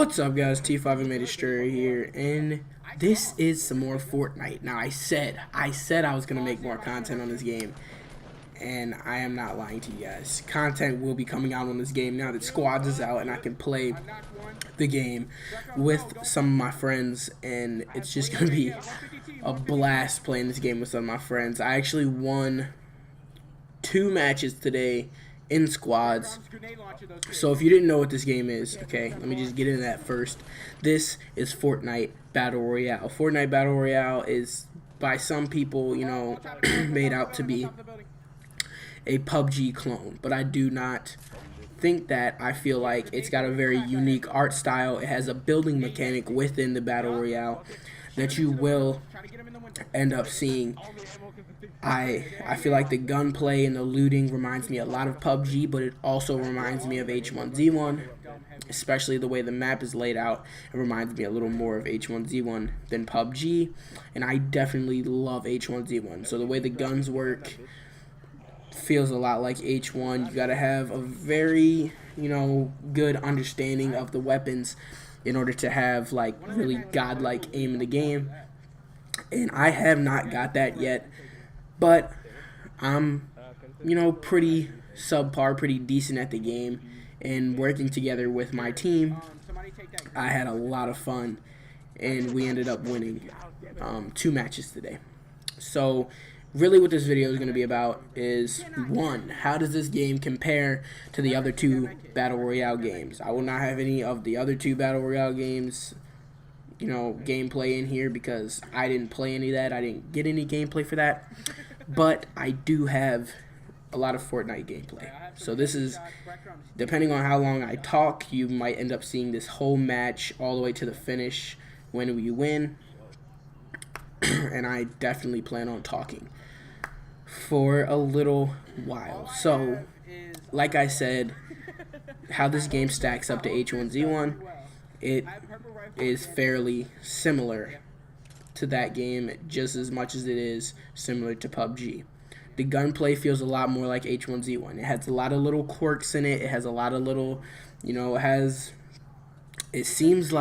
What's up, guys? T5 Administrator here, and this is some more Fortnite. Now, I said I was gonna make more content on this game, and I am not lying to you guys. Content will be coming out on this game now that Squads is out, and I can play the game with some of my friends, and it's just gonna be a blast playing this game with some of my friends. I actually won 2 matches today in squads. So if you didn't know what this game is, okay, let me just get into that first. This is Fortnite Battle Royale. Fortnite Battle Royale is, by some people, you know, made out to be a PUBG clone, but I do not think that. I feel like it's got a very unique art style. It has a building mechanic within the Battle Royale that you will end up seeing. I feel like the gunplay and the looting reminds me a lot of PUBG, but it also reminds me of H1Z1, especially the way the map is laid out. It reminds me a little more of H1Z1 than PUBG, and I definitely love H1Z1. So the way the guns work feels a lot like H1. You gotta have a very, good understanding of the weapons in order to have like really godlike aim in the game, and I have not got that yet. But I'm, pretty subpar, pretty decent at the game, and working together with my team, I had a lot of fun, and we ended up winning 2 matches today. So really what this video is going to be about is, 1, how does this game compare to the other 2 Battle Royale games? I will not have any of the other 2 Battle Royale games gameplay in here because I didn't play any of that. I didn't get any gameplay for that. But I do have a lot of Fortnite gameplay. So this is, depending on how long I talk, you might end up seeing this whole match all the way to the finish when we win. And I definitely plan on talking for a little while. So, like I said, how this game stacks up to H1Z1, it is fairly similar to that game, just as much as it is similar to PUBG. The gunplay feels a lot more like H1Z1. It has a lot of little quirks in it. It has a lot of little, it feels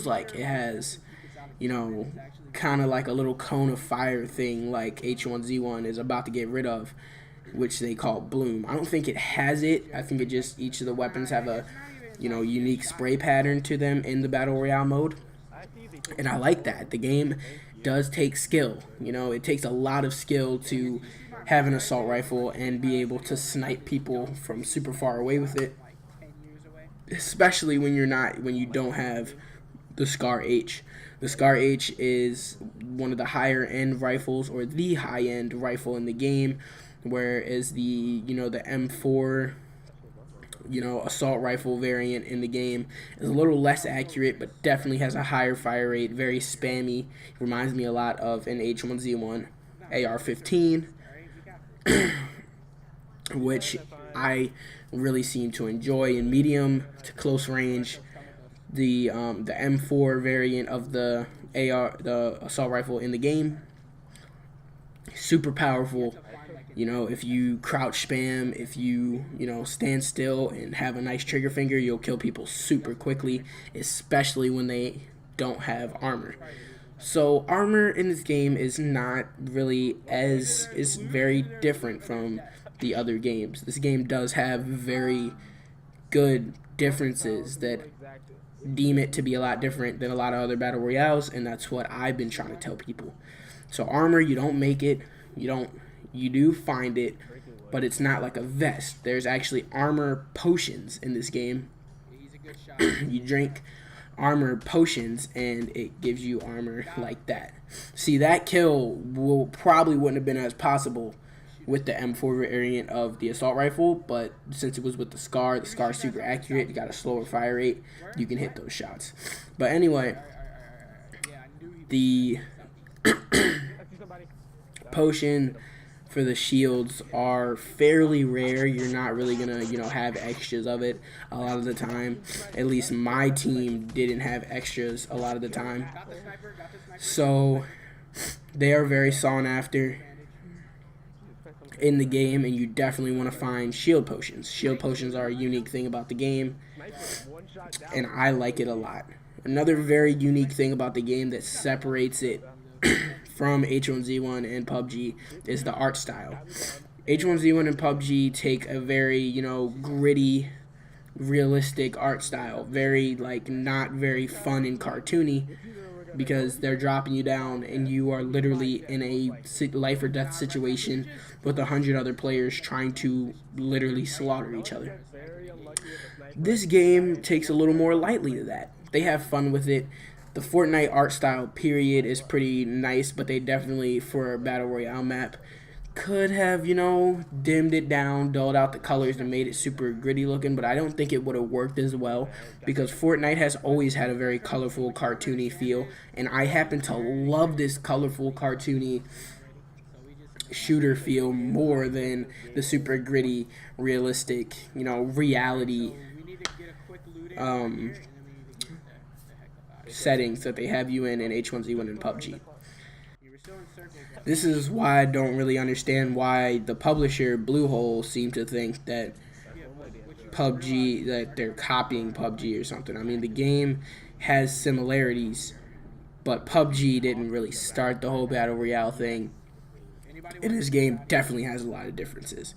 like it has, kind of like a little cone of fire thing like H1Z1 is about to get rid of, which they call Bloom. I don't think it has it. I think it just, each of the weapons have a, unique spray pattern to them in the Battle Royale mode. And I like that. The game does take skill. It takes a lot of skill to have an assault rifle and be able to snipe people from super far away with it, especially when you don't have the Scar H. The Scar H is one of the higher end rifles, or the high end rifle in the game, whereas the the M4 assault rifle variant in the game is a little less accurate, but definitely has a higher fire rate, very spammy. It reminds me a lot of an H1Z1 AR-15, which I really seem to enjoy in medium to close range. The M4 variant of the assault rifle in the game, super powerful. If you crouch spam, if you, stand still and have a nice trigger finger, you'll kill people super quickly, especially when they don't have armor. So armor in this game is not really is very different from the other games. This game does have very good differences that deem it to be a lot different than a lot of other Battle Royales, and that's what I've been trying to tell people. So armor, you don't make it, you do find it, but it's not like a vest. There's actually armor potions in this game. You drink armor potions and it gives you armor like that. See, that kill probably wouldn't have been as possible with the M4 variant of the assault rifle, but since it was with the Scar's super accurate, you got a slower fire rate, you can hit those shots. But anyway, the potion for the shields are fairly rare. You're not really gonna have extras of it a lot of the time. At least my team didn't have extras a lot of the time, so they are very sought after in the game, and you definitely want to find shield potions. Shield potions are a unique thing about the game. and I like it a lot. Another very unique thing about the game that separates it from H1Z1 and PUBG is the art style. H1Z1 and PUBG take a very, gritty, realistic art style, very, not very fun and cartoony, because they're dropping you down and you are literally in a life or death situation with 100 other players trying to literally slaughter each other. This game takes a little more lightly to that. They have fun with it. The Fortnite art style period is pretty nice, but they definitely, for a Battle Royale map, could have, dimmed it down, dulled out the colors, and made it super gritty looking, but I don't think it would have worked as well, because Fortnite has always had a very colorful, cartoony feel, and I happen to love this colorful, cartoony shooter feel more than the super gritty, realistic, reality settings that they have you in H1Z1 and PUBG. This is why I don't really understand why the publisher Bluehole seemed to think that PUBG, that they're copying PUBG or something. I mean, the game has similarities, but PUBG didn't really start the whole Battle Royale thing, and this game definitely has a lot of differences.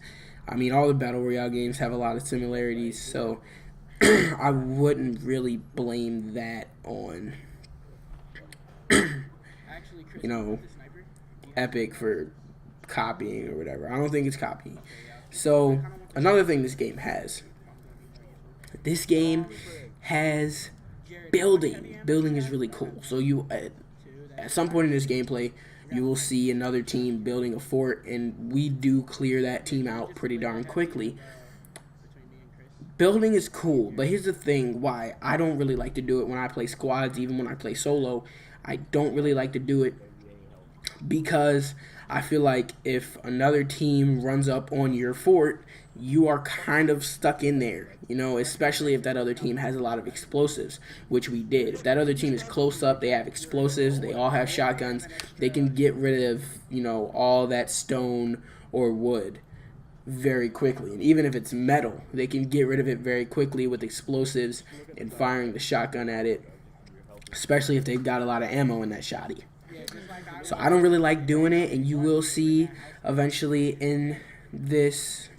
I mean, all the Battle Royale games have a lot of similarities, so I wouldn't really blame that on, Epic for copying or whatever. I don't think it's copying. So, another thing this game has building. Building is really cool. So you, at some point in this gameplay, you will see another team building a fort, and we do clear that team out pretty darn quickly. Building is cool, but here's the thing why I don't really like to do it when I play squads, even when I play solo. I don't really like to do it because I feel like if another team runs up on your fort, you are kind of stuck in there, especially if that other team has a lot of explosives, which we did. If that other team is close up, they have explosives, they all have shotguns, they can get rid of, all that stone or wood very quickly. And even if it's metal, they can get rid of it very quickly with explosives and firing the shotgun at it, especially if they've got a lot of ammo in that shotty. So I don't really like doing it, and you will see eventually in this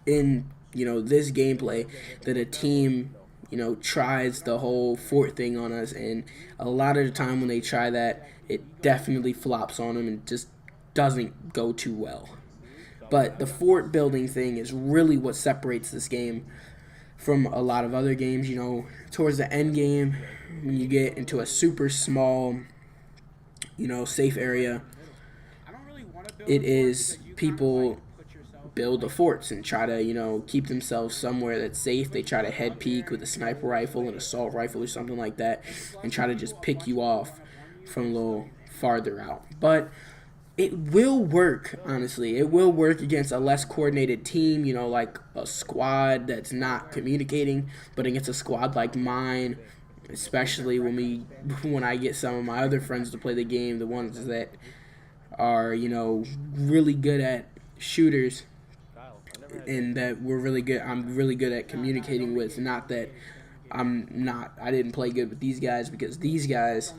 gameplay that a team, tries the whole fort thing on us, and a lot of the time when they try that, it definitely flops on them and just doesn't go too well. But the fort building thing is really what separates this game from a lot of other games. Towards the end game, when you get into a super small, safe area, it is people build the forts and try to, keep themselves somewhere that's safe. They try to head peek with a sniper rifle, an assault rifle, or something like that, and try to just pick you off from a little farther out. But it will work, honestly. It will work against a less coordinated team, like a squad that's not communicating, but against a squad like mine, especially when I get some of my other friends to play the game, the ones that are, really good at shooters, and that I'm really good at communicating with. Not that I didn't play good with these guys, because these guys,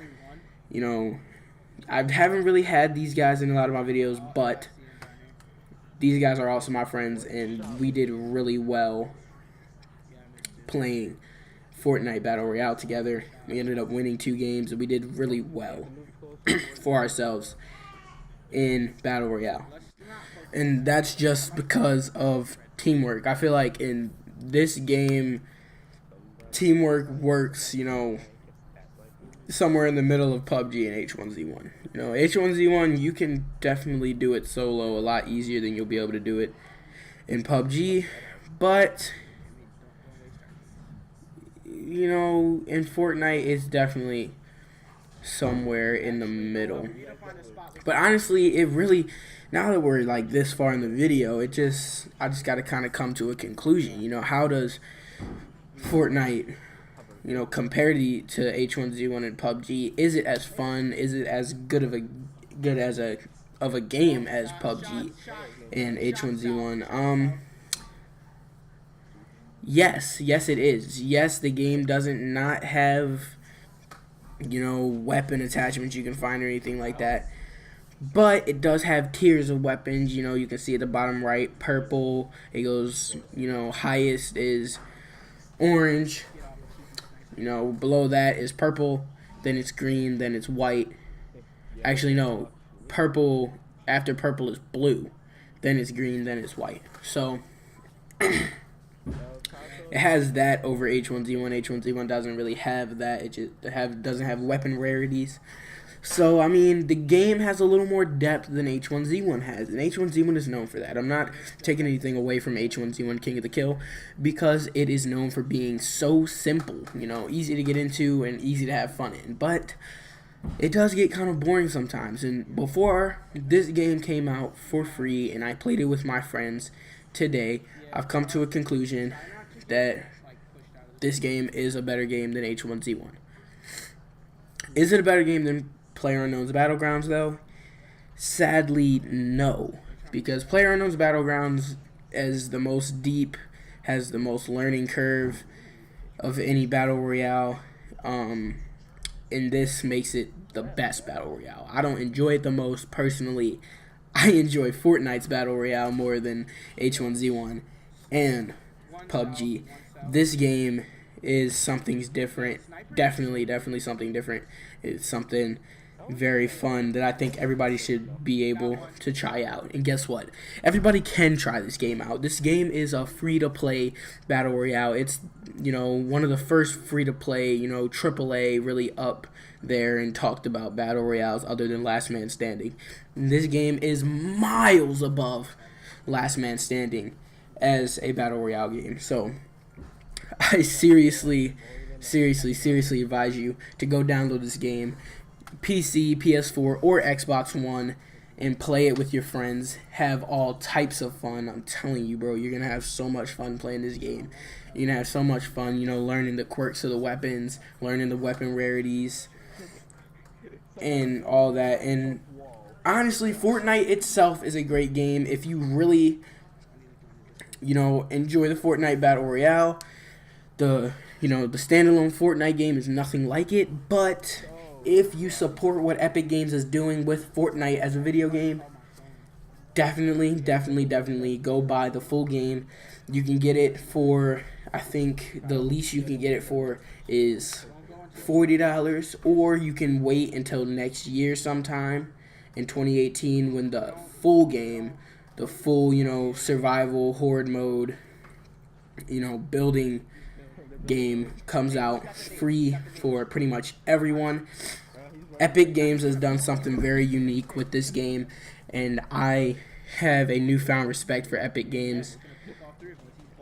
I haven't really had these guys in a lot of my videos, but these guys are also my friends, and we did really well playing Fortnite Battle Royale together. We ended up winning 2 games, and we did really well for ourselves in Battle Royale. And that's just because of teamwork. I feel like in this game, teamwork works, somewhere in the middle of PUBG and H1Z1. H1Z1, you can definitely do it solo a lot easier than you'll be able to do it in PUBG, but in Fortnite, it's definitely somewhere in the middle. But honestly, it really, now that we're like this far in the video, I just got to kind of come to a conclusion. How does Fortnite, compared to H1Z1 and PUBG? Is it as fun? Is it as good of a game as PUBG and H1Z1? Yes, yes it is. Yes, the game doesn't not have, you know, weapon attachments you can find or anything like that. But it does have tiers of weapons. You know, you can see at the bottom right, purple. It goes, you know, highest is orange. You know, below that is purple. Then it's green. Then it's white. Actually, no. Purple, after purple is blue. Then it's green. Then it's white. So, it has that over H1Z1. H1Z1 doesn't really have that. It just doesn't have weapon rarities. So, I mean, the game has a little more depth than H1Z1 has, and H1Z1 is known for that. I'm not taking anything away from H1Z1 King of the Kill, because it is known for being so simple, you know, easy to get into and easy to have fun in. But it does get kind of boring sometimes, and before this game came out for free and I played it with my friends today, I've come to a conclusion that this game is a better game than H1Z1. Is it a better game than PlayerUnknown's Battlegrounds, though? Sadly, no. Because PlayerUnknown's Battlegrounds is the most deep, has the most learning curve of any Battle Royale, and this makes it the best Battle Royale. I don't enjoy it the most, personally. I enjoy Fortnite's Battle Royale more than H1Z1 and PUBG. This game is something different. Definitely something different. It's something very fun that I think everybody should be able to try out. And guess what? Everybody can try this game out. This game is a free-to-play Battle Royale. It's, you know, one of the first free-to-play, you know, AAA really up there and talked about Battle Royales other than Last Man Standing. And this game is miles above Last Man Standing as a Battle Royale game. So, I seriously advise you to go download this game, PC, PS4, or Xbox One, and play it with your friends. Have all types of fun. I'm telling you, bro, you're going to have so much fun playing this game. You're going to have so much fun, you know, learning the quirks of the weapons, learning the weapon rarities, and all that. And honestly, Fortnite itself is a great game. If you really, you know, enjoy the Fortnite Battle Royale, the standalone Fortnite game is nothing like it. But if you support what Epic Games is doing with Fortnite as a video game, definitely go buy the full game. You can get it for, I think the least you can get it for is $40, or you can wait until next year sometime in 2018 when the full game, the full, you know, survival horde mode, you know, building game comes out free for pretty much everyone. Epic Games has done something very unique with this game, and I have a newfound respect for Epic Games.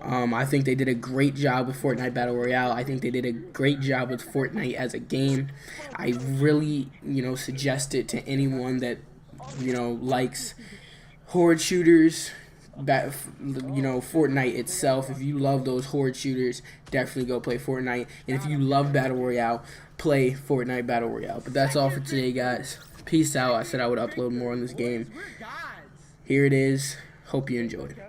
I think they did a great job with Fortnite Battle Royale. I think they did a great job with Fortnite as a game. I really, you know, suggest it to anyone that, you know, likes horde shooters. You know, Fortnite itself, if you love those horde shooters, definitely go play Fortnite. And if you love Battle Royale, play Fortnite Battle Royale. But that's all for today, guys. Peace out. I said I would upload more on this game. Here it is. Hope you enjoyed.